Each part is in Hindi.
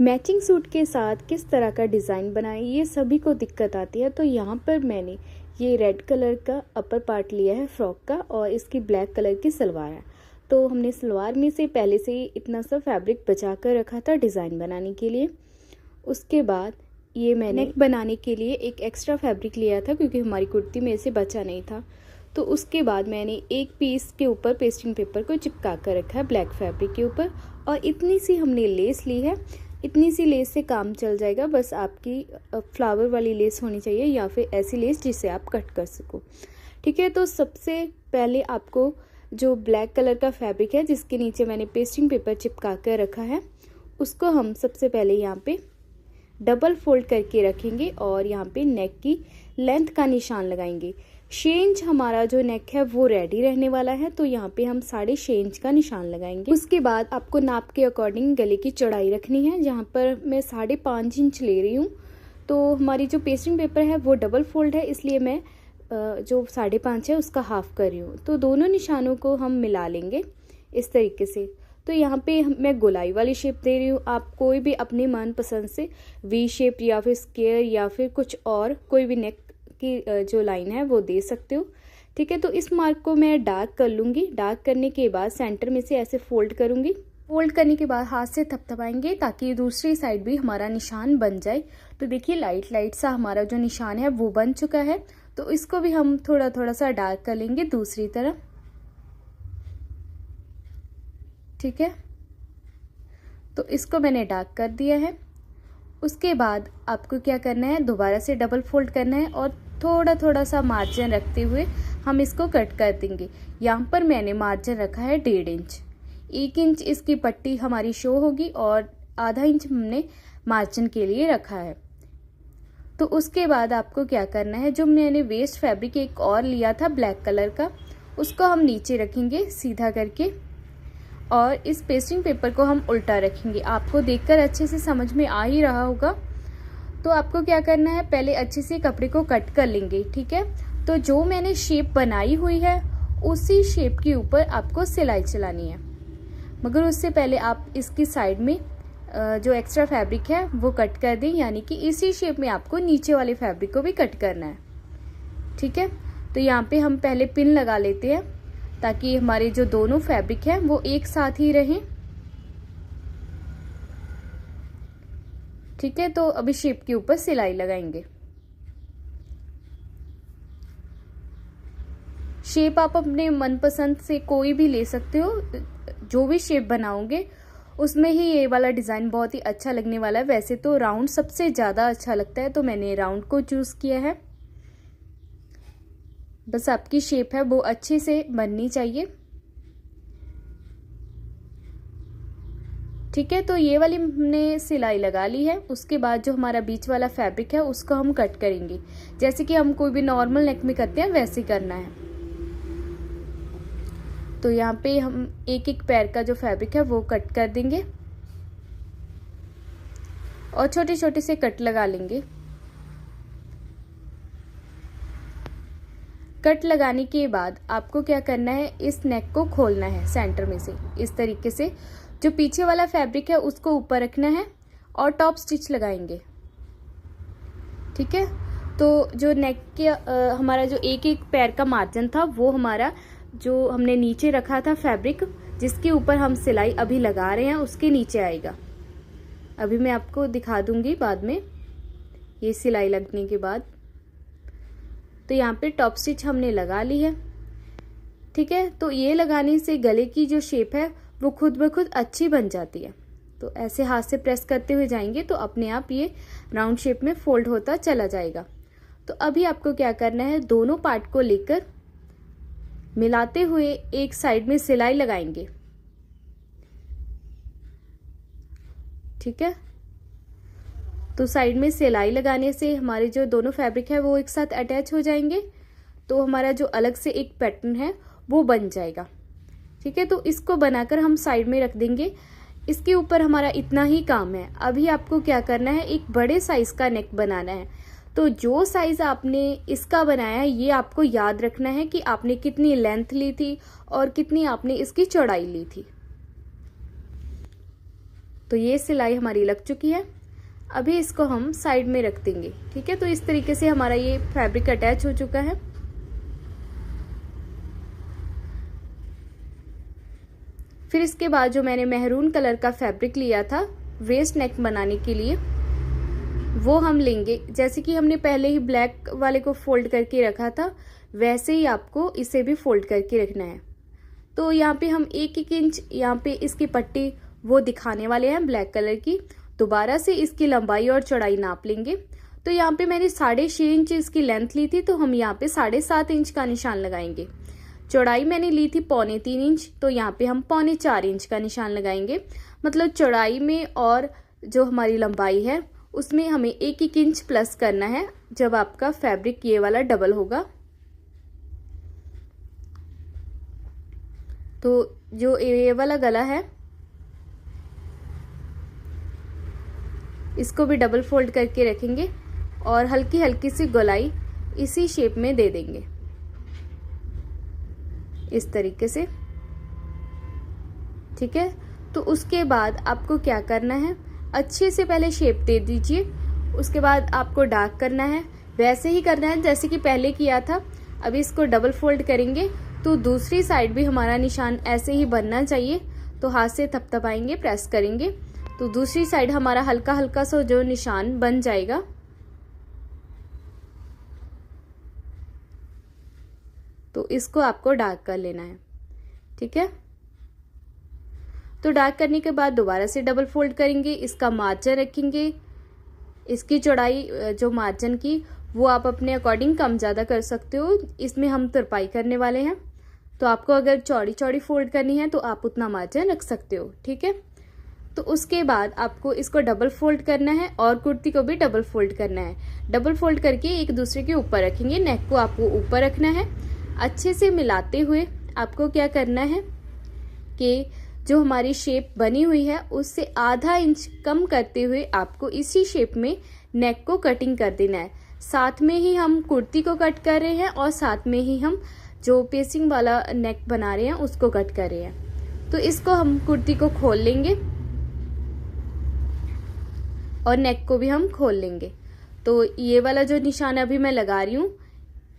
मैचिंग सूट के साथ किस तरह का डिज़ाइन बनाएं, ये सभी को दिक्कत आती है। तो यहाँ पर मैंने ये रेड कलर का अपर पार्ट लिया है फ्रॉक का और इसकी ब्लैक कलर की सलवार है। तो हमने सलवार में से पहले से ही इतना सा फैब्रिक बचा कर रखा था डिज़ाइन बनाने के लिए। उसके बाद ये मैंने नेक बनाने के लिए एक एक्स्ट्रा फैब्रिक लिया था क्योंकि हमारी कुर्ती में से बचा नहीं था। तो उसके बाद मैंने एक पीस के ऊपर पेस्टिंग पेपर को चिपका कर रखा है ब्लैक फैब्रिक के ऊपर, और इतनी सी हमने लेस ली है। इतनी सी लेस से काम चल जाएगा, बस आपकी फ्लावर वाली लेस होनी चाहिए या फिर ऐसी लेस जिससे आप कट कर सको। ठीक है, तो सबसे पहले आपको जो ब्लैक कलर का फैब्रिक है जिसके नीचे मैंने पेस्टिंग पेपर चिपका कर रखा है, उसको हम सबसे पहले यहाँ पे डबल फोल्ड करके रखेंगे और यहाँ पे नेक की लेंथ का निशान लगाएंगे। 6 इंच हमारा जो नेक है वो रेडी रहने वाला है, तो यहाँ पे हम 6.5 इंच का निशान लगाएंगे। उसके बाद आपको नाप के अकॉर्डिंग गले की चौड़ाई रखनी है, जहाँ पर मैं 5.5 इंच ले रही हूँ। तो हमारी जो पेस्टिंग पेपर है वो डबल फोल्ड है, इसलिए मैं जो 5.5 है उसका हाफ कर रही हूँ। तो दोनों निशानों को हम मिला लेंगे इस तरीके से। तो यहाँ पे मैं गोलाई वाली शेप दे रही हूँ, आप कोई भी अपनी मनपसंद से वी शेप या फिर स्क्वायर या फिर कुछ और कोई भी नेक की जो लाइन है वो दे सकते हो। ठीक है, तो इस मार्क को मैं डार्क कर लूँगी। डार्क करने के बाद सेंटर में से ऐसे फोल्ड करूँगी। फोल्ड करने के बाद हाथ से थपथपाएंगे ताकि दूसरी साइड भी हमारा निशान बन जाए। तो देखिए लाइट सा हमारा जो निशान है वो बन चुका है। तो इसको भी हम थोड़ा थोड़ा सा डार्क कर लेंगे दूसरी तरफ। ठीक है, तो इसको मैंने डार्क कर दिया है। उसके बाद आपको क्या करना है, दोबारा से डबल फोल्ड करना है और थोड़ा थोड़ा सा मार्जिन रखते हुए हम इसको कट कर देंगे। यहाँ पर मैंने मार्जिन रखा है 1.5 इंच। 1 इंच इसकी पट्टी हमारी शो होगी और आधा इंच हमने मार्जिन के लिए रखा है। तो उसके बाद आपको क्या करना है, जो मैंने वेस्ट फैब्रिक एक और लिया था ब्लैक कलर का, उसको हम नीचे रखेंगे सीधा करके और इस पेस्टिंग पेपर को हम उल्टा रखेंगे। आपको देखकर अच्छे से समझ में आ ही रहा होगा। तो आपको क्या करना है, पहले अच्छे से कपड़े को कट कर लेंगे। ठीक है, तो जो मैंने शेप बनाई हुई है उसी शेप के ऊपर आपको सिलाई चलानी है, मगर उससे पहले आप इसकी साइड में जो एक्स्ट्रा फैब्रिक है वो कट कर दें, यानी कि इसी शेप में आपको नीचे वाले फैब्रिक को भी कट करना है। ठीक है, तो यहाँ पे हम पहले पिन लगा लेते हैं ताकि हमारे जो दोनों फैब्रिक है वो एक साथ ही रहें। ठीक है, तो अभी शेप के ऊपर सिलाई लगाएंगे। शेप आप अपने मनपसंद से कोई भी ले सकते हो, जो भी शेप बनाओगे उसमें ही ये वाला डिज़ाइन बहुत ही अच्छा लगने वाला है। वैसे तो राउंड सबसे ज़्यादा अच्छा लगता है, तो मैंने राउंड को चूज़ किया है। बस आपकी शेप है वो अच्छे से बननी चाहिए। ठीक है, तो ये वाली हमने सिलाई लगा ली है। उसके बाद जो हमारा बीच वाला फैब्रिक है उसको हम कट करेंगे, जैसे कि हम कोई भी नॉर्मल नेक में करते हैं वैसे करना है। तो यहाँ पे हम एक एक पैर का जो फैब्रिक है वो कट कर देंगे और छोटे छोटे से कट लगा लेंगे। कट लगाने के बाद आपको क्या करना है, इस नेक को खोलना है सेंटर में से इस तरीके से। जो पीछे वाला फैब्रिक है उसको ऊपर रखना है और टॉप स्टिच लगाएंगे। ठीक है, तो जो नेक के हमारा जो एक एक पैर का मार्जिन था वो हमारा जो हमने नीचे रखा था फैब्रिक जिसके ऊपर हम सिलाई अभी लगा रहे हैं उसके नीचे आएगा। अभी मैं आपको दिखा दूंगी बाद में ये सिलाई लगने के बाद। तो यहाँ पे टॉप स्टिच हमने लगा ली है। ठीक है, तो ये लगाने से गले की जो शेप है वो खुद ब खुद अच्छी बन जाती है। तो ऐसे हाथ से प्रेस करते हुए जाएंगे तो अपने आप ये राउंड शेप में फोल्ड होता चला जाएगा। तो अभी आपको क्या करना है, दोनों पार्ट को लेकर मिलाते हुए एक साइड में सिलाई लगाएंगे। ठीक है, तो साइड में सिलाई लगाने से हमारे जो दोनों फैब्रिक है वो एक साथ अटैच हो जाएंगे, तो हमारा जो अलग से एक पैटर्न है वो बन जाएगा। ठीक है, तो इसको बनाकर हम साइड में रख देंगे। इसके ऊपर हमारा इतना ही काम है। अभी आपको क्या करना है, एक बड़े साइज का नेक बनाना है। तो जो साइज आपने इसका बनाया है ये आपको याद रखना है कि आपने कितनी लेंथ ली थी और कितनी आपने इसकी चौड़ाई ली थी। तो ये सिलाई हमारी लग चुकी है। अभी इसको हम साइड में रख देंगे। ठीक है, तो इस तरीके से हमारा ये फैब्रिक अटैच हो चुका है। फिर इसके बाद जो मैंने मेहरून कलर का फैब्रिक लिया था वेस्ट नेक बनाने के लिए, वो हम लेंगे। जैसे कि हमने पहले ही ब्लैक वाले को फोल्ड करके रखा था, वैसे ही आपको इसे भी फोल्ड करके रखना है। तो यहाँ पे हम 1-1 इंच यहाँ पे इसकी पट्टी वो दिखाने वाले हैं ब्लैक कलर की। दोबारा से इसकी लंबाई और चौड़ाई नाप लेंगे। तो यहाँ पे मैंने 6.5 इंच इसकी लेंथ ली थी, तो हम यहाँ पे 7.5 इंच का निशान लगाएंगे। चौड़ाई मैंने ली थी 3.25 इंच, तो यहाँ पे हम 3.25 इंच का निशान लगाएंगे। मतलब चौड़ाई में और जो हमारी लंबाई है उसमें हमें 1-1 इंच प्लस करना है जब आपका फैब्रिक ये वाला डबल होगा। तो जो ये वाला गला है इसको भी डबल फोल्ड करके रखेंगे और हल्की हल्की सी गोलाई इसी शेप में दे देंगे, इस तरीके से। ठीक है, तो उसके बाद आपको क्या करना है, अच्छे से पहले शेप दे दीजिए। उसके बाद आपको डार्क करना है, वैसे ही करना है जैसे कि पहले किया था। अभी इसको डबल फोल्ड करेंगे तो दूसरी साइड भी हमारा निशान ऐसे ही बनना चाहिए। तो हाथ से थपथपाएंगे, प्रेस करेंगे तो दूसरी साइड हमारा हल्का हल्का सा जो निशान बन जाएगा। तो इसको आपको डार्क कर लेना है। ठीक है, तो डार्क करने के बाद दोबारा से डबल फोल्ड करेंगे, इसका मार्जिन रखेंगे। इसकी चौड़ाई जो मार्जिन की वो आप अपने अकॉर्डिंग कम ज़्यादा कर सकते हो। इसमें हम तुरपाई करने वाले हैं, तो आपको अगर चौड़ी चौड़ी फोल्ड करनी है तो आप उतना मार्जिन रख सकते हो। ठीक है, तो उसके बाद आपको इसको डबल फोल्ड करना है और कुर्ती को भी डबल फोल्ड करना है। डबल फोल्ड करके एक दूसरे के ऊपर रखेंगे, नेक को आपको ऊपर रखना है। अच्छे से मिलाते हुए आपको क्या करना है कि जो हमारी शेप बनी हुई है उससे आधा इंच कम करते हुए आपको इसी शेप में नेक को कटिंग कर देना है। साथ में ही हम कुर्ती को कट कर रहे हैं और साथ में ही हम जो पेसिंग वाला नेक बना रहे हैं उसको कट कर रहे हैं। तो इसको हम कुर्ती को खोल लेंगे और नेक को भी हम खोल लेंगे। तो ये वाला जो निशान अभी मैं लगा रही हूँ,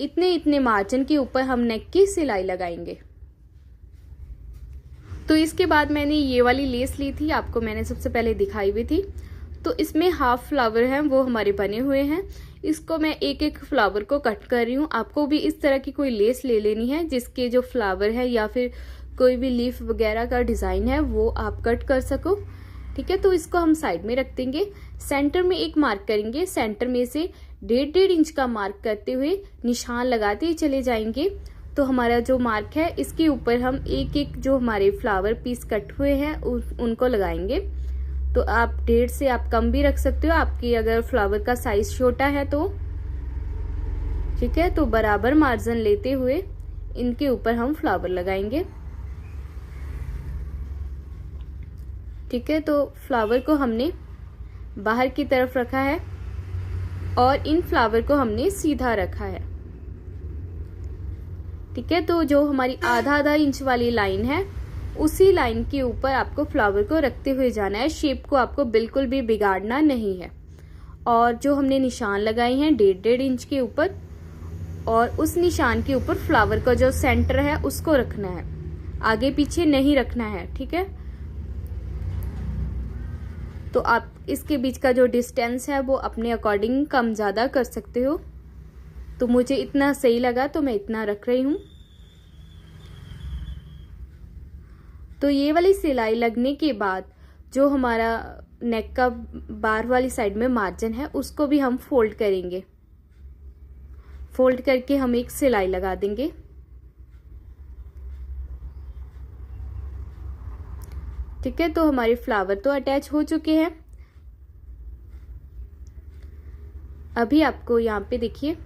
इतने मार्जिन के ऊपर हम नेक की सिलाई लगाएंगे। तो इसके बाद मैंने ये वाली लेस ली थी, आपको मैंने सबसे पहले दिखाई हुई थी। तो इसमें हाफ फ्लावर हैं वो हमारे बने हुए हैं। इसको मैं एक एक फ्लावर को कट कर रही हूँ। आपको भी इस तरह की कोई लेस ले लेनी है जिसके जो फ्लावर है या फिर कोई भी लीफ वगैरह का डिजाइन है वो आप कट कर सको। ठीक है, तो इसको हम साइड में रख देंगे। सेंटर में एक मार्क करेंगे, सेंटर में से 1.5 इंच का मार्क करते हुए निशान लगाते ही चले जाएंगे। तो हमारा जो मार्क है इसके ऊपर हम एक एक जो हमारे फ्लावर पीस कट हुए हैं उनको लगाएंगे। तो आप 1.5 से आप कम भी रख सकते हो, आपकी अगर फ्लावर का साइज छोटा है तो। ठीक है, तो बराबर मार्जिन लेते हुए इनके ऊपर हम फ्लावर लगाएंगे। ठीक है, तो फ्लावर को हमने बाहर की तरफ रखा है और इन फ्लावर को हमने सीधा रखा है। ठीक है, तो जो हमारी आधा इंच वाली लाइन है उसी लाइन के ऊपर आपको फ्लावर को रखते हुए जाना है। शेप को आपको बिल्कुल भी बिगाड़ना नहीं है। और जो हमने निशान लगाए हैं 1.5 इंच के ऊपर, और उस निशान के ऊपर फ्लावर का जो सेंटर है उसको रखना है, आगे पीछे नहीं रखना है। ठीक है, तो आप इसके बीच का जो डिस्टेंस है वो अपने अकॉर्डिंग कम ज़्यादा कर सकते हो। तो मुझे इतना सही लगा तो मैं इतना रख रही हूँ। तो ये वाली सिलाई लगने के बाद जो हमारा नेक का बाहर वाली साइड में मार्जिन है उसको भी हम फोल्ड करेंगे। फोल्ड करके हम एक सिलाई लगा देंगे। ठीक है, तो हमारे फ्लावर तो अटैच हो चुके हैं। अभी आपको यहाँ पे देखिए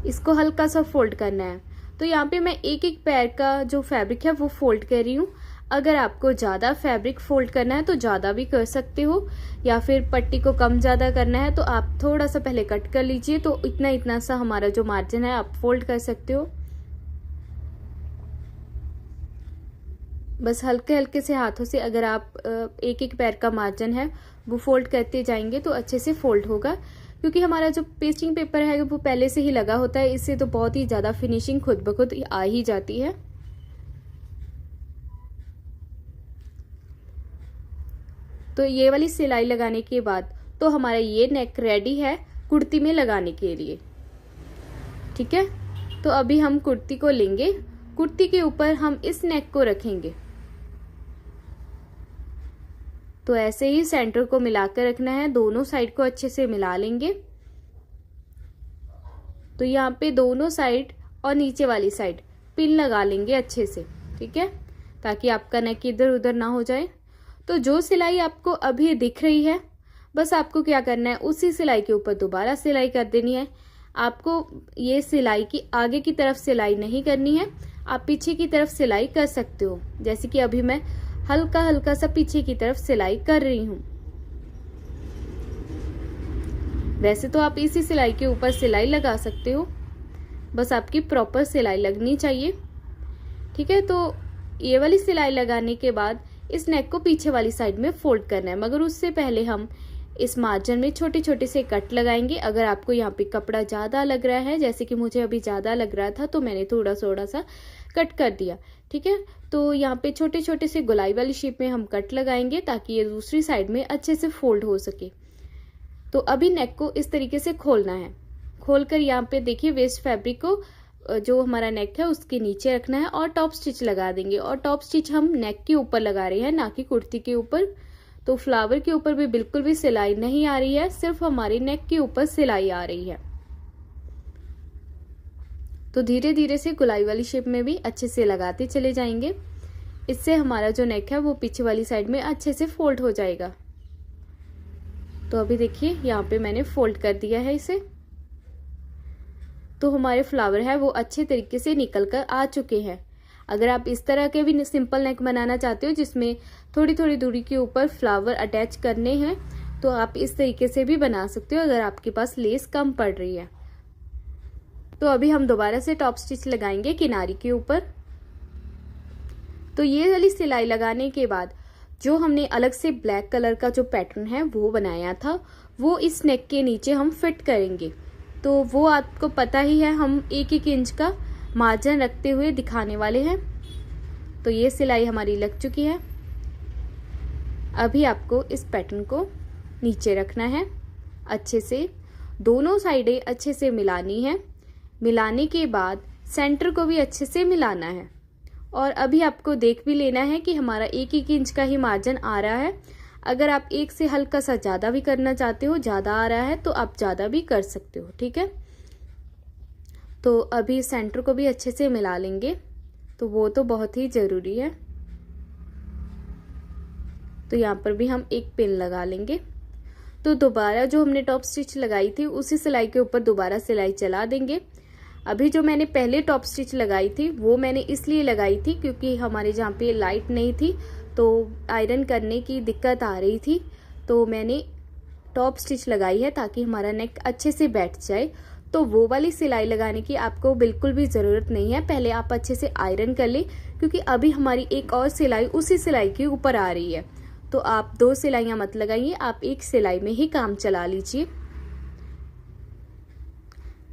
इसको हल्का सा फोल्ड करना है। तो यहाँ पे मैं एक एक पैर का जो फैब्रिक है वो फोल्ड कर रही हूँ। अगर आपको ज़्यादा फैब्रिक फोल्ड करना है तो ज़्यादा भी कर सकते हो, या फिर पट्टी को कम ज़्यादा करना है तो आप थोड़ा सा पहले कट कर लीजिए। तो इतना सा हमारा जो मार्जिन है आप फोल्ड कर सकते हो। बस हल्के हल्के से हाथों से अगर आप एक एक पैर का मार्जिन है वो फोल्ड करते जाएंगे तो अच्छे से फोल्ड होगा, क्योंकि हमारा जो पेस्टिंग पेपर है वो पहले से ही लगा होता है, इससे तो बहुत ही ज़्यादा फिनिशिंग खुद ब खुद आ ही जाती है। तो ये वाली सिलाई लगाने के बाद तो हमारा ये नेक रेडी है कुर्ती में लगाने के लिए। ठीक है, तो अभी हम कुर्ती को लेंगे, कुर्ती के ऊपर हम इस नेक को रखेंगे। तो ऐसे ही सेंटर को मिलाकर रखना है, दोनों साइड को अच्छे से मिला लेंगे। तो यहाँ पे दोनों साइड और नीचे वाली साइड पिन लगा लेंगे अच्छे से। ठीक है, ताकि आपका नेक इधर उधर ना हो जाए। तो जो सिलाई आपको अभी दिख रही है, बस आपको क्या करना है, उसी सिलाई के ऊपर दोबारा सिलाई कर देनी है। आपको ये सिलाई की आगे की तरफ सिलाई नहीं करनी है, आप पीछे की तरफ सिलाई कर सकते हो। जैसे कि अभी मैं हल्का हल्का सा पीछे की तरफ सिलाई कर रही हूँ। वैसे तो आप इसी सिलाई के ऊपर सिलाई लगा सकते हो, बस आपकी प्रॉपर सिलाई लगनी चाहिए। ठीक है, तो ये वाली सिलाई लगाने के बाद इस नेक को पीछे वाली साइड में फोल्ड करना है, मगर उससे पहले हम इस मार्जिन में छोटे छोटे से कट लगाएंगे। अगर आपको यहाँ पे कपड़ा ज़्यादा लग रहा है, जैसे कि मुझे अभी ज़्यादा लग रहा था, तो मैंने थोड़ा थोड़ा सा कट कर दिया। ठीक है, तो यहाँ पे छोटे छोटे से गोलाई वाली शेप में हम कट लगाएंगे ताकि ये दूसरी साइड में अच्छे से फोल्ड हो सके। तो अभी नेक को इस तरीके से खोलना है। खोलकर यहाँ पे देखिए वेस्ट फैब्रिक को जो हमारा नेक है उसके नीचे रखना है और टॉप स्टिच लगा देंगे। और टॉप स्टिच हम नेक के ऊपर लगा रहे हैं, ना कि कुर्ती के ऊपर। तो फ्लावर के ऊपर भी बिल्कुल भी सिलाई नहीं आ रही है, सिर्फ हमारी नेक के ऊपर सिलाई आ रही है। तो धीरे धीरे से गोलाई वाली शेप में भी अच्छे से लगाते चले जाएंगे। इससे हमारा जो नेक है वो पीछे वाली साइड में अच्छे से फोल्ड हो जाएगा। तो अभी देखिए यहाँ पे मैंने फोल्ड कर दिया है इसे। तो हमारे फ्लावर है वो अच्छे तरीके से निकल कर आ चुके हैं। अगर आप इस तरह के भी सिंपल नेक बनाना चाहते हो जिसमें थोड़ी थोड़ी दूरी के ऊपर फ्लावर अटैच करने हैं, तो आप इस तरीके से भी बना सकते हो अगर आपके पास लेस कम पड़ रही है। तो अभी हम दोबारा से टॉप स्टिच लगाएंगे किनारी के ऊपर। तो ये वाली सिलाई लगाने के बाद जो हमने अलग से ब्लैक कलर का जो पैटर्न है वो बनाया था, वो इस नेक के नीचे हम फिट करेंगे। तो वो आपको पता ही है, हम 1-1 इंच का मार्जिन रखते हुए दिखाने वाले हैं। तो ये सिलाई हमारी लग चुकी है। अभी आपको इस पैटर्न को नीचे रखना है, अच्छे से दोनों साइडें अच्छे से मिलानी है। मिलाने के बाद सेंटर को भी अच्छे से मिलाना है। और अभी आपको देख भी लेना है कि हमारा 1-1 इंच का ही मार्जिन आ रहा है। अगर आप एक से हल्का सा ज़्यादा भी करना चाहते हो, ज़्यादा आ रहा है तो आप ज़्यादा भी कर सकते हो। ठीक है, तो अभी सेंटर को भी अच्छे से मिला लेंगे, तो वो तो बहुत ही ज़रूरी है। तो यहाँ पर भी हम एक पिन लगा लेंगे। तो दोबारा जो हमने टॉप स्टिच लगाई थी उसी सिलाई के ऊपर दोबारा सिलाई चला देंगे। अभी जो मैंने पहले टॉप स्टिच लगाई थी वो मैंने इसलिए लगाई थी क्योंकि हमारे जहाँ पे लाइट नहीं थी, तो आयरन करने की दिक्कत आ रही थी, तो मैंने टॉप स्टिच लगाई है ताकि हमारा नेक अच्छे से बैठ जाए। तो वो वाली सिलाई लगाने की आपको बिल्कुल भी ज़रूरत नहीं है, पहले आप अच्छे से आयरन कर लें, क्योंकि अभी हमारी एक और सिलाई उसी सिलाई के ऊपर आ रही है। तो आप 2 सिलाइयाँ मत लगाइए, आप एक सिलाई में ही काम चला लीजिए।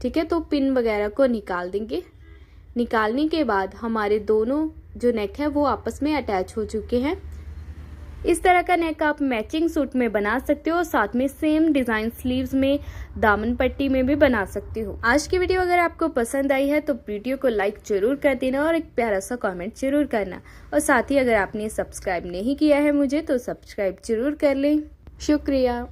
ठीक है, तो पिन वगैरह को निकाल देंगे। निकालने के बाद हमारे दोनों जो नेक है वो आपस में अटैच हो चुके हैं। इस तरह का नेक आप मैचिंग सूट में बना सकते हो, साथ में सेम डिज़ाइन स्लीव्स में, दामन पट्टी में भी बना सकते हो। आज की वीडियो अगर आपको पसंद आई है तो वीडियो को लाइक जरूर कर देना और एक प्यारा सा कमेंट जरूर करना। और साथ ही अगर आपने सब्सक्राइब नहीं किया है मुझे तो सब्सक्राइब जरूर कर लें। शुक्रिया।